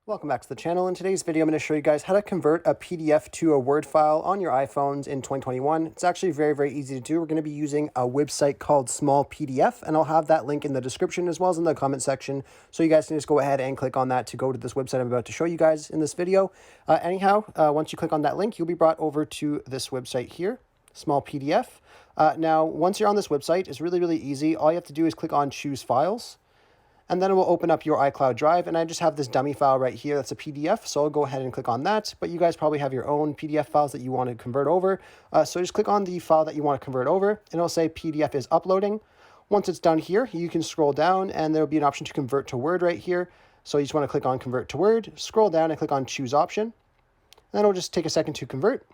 Welcome back to the channel. In today's video, I'm going to show you guys how to convert a PDF to a Word file on your iPhones in 2021. It's actually very easy to do. We're going to be using a website called Small PDF, and I'll have that link in the description as well as in the comment section. So you guys can just go ahead and click on that to go to this website I'm about to show you guys in this video. Once you click on that link, you'll be brought over to this website here, Small PDF. Now, once you're on this website, it's really easy. All you have to do is click on Choose Files. And then it will open up your iCloud Drive, and I just have this dummy file right here that's a PDF, so I'll go ahead and click on that, but you guys probably have your own PDF files that you want to convert over, so just click on the file that you want to convert over, and it'll say PDF is uploading. Once it's done here, you can scroll down, and there'll be an option to convert to Word right here, so you just want to click on Convert to Word, scroll down and click on Choose Option, and it'll just take a second to convert.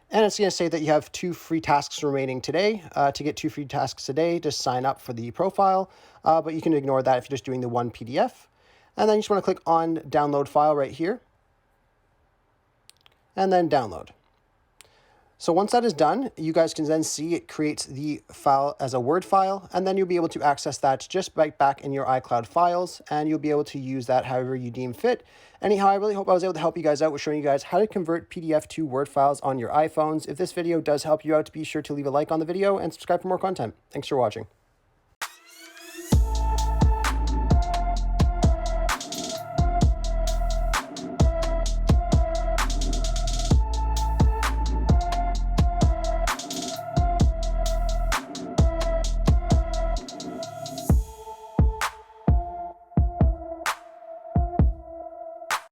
And it's going to say that you have 2 free tasks remaining today. To get 2 free tasks today, just sign up for the profile, but you can ignore that if you're just doing the one PDF. And then you just want to click on Download File right here, and then Download. So once that is done, you guys can then see it creates the file as a Word file, and then you'll be able to access that just right back in your iCloud files, and you'll be able to use that however you deem fit. Anyhow, I really hope I was able to help you guys out with showing you guys how to convert PDF to Word files on your iPhones. If this video does help you out, be sure to leave a like on the video and subscribe for more content. Thanks for watching.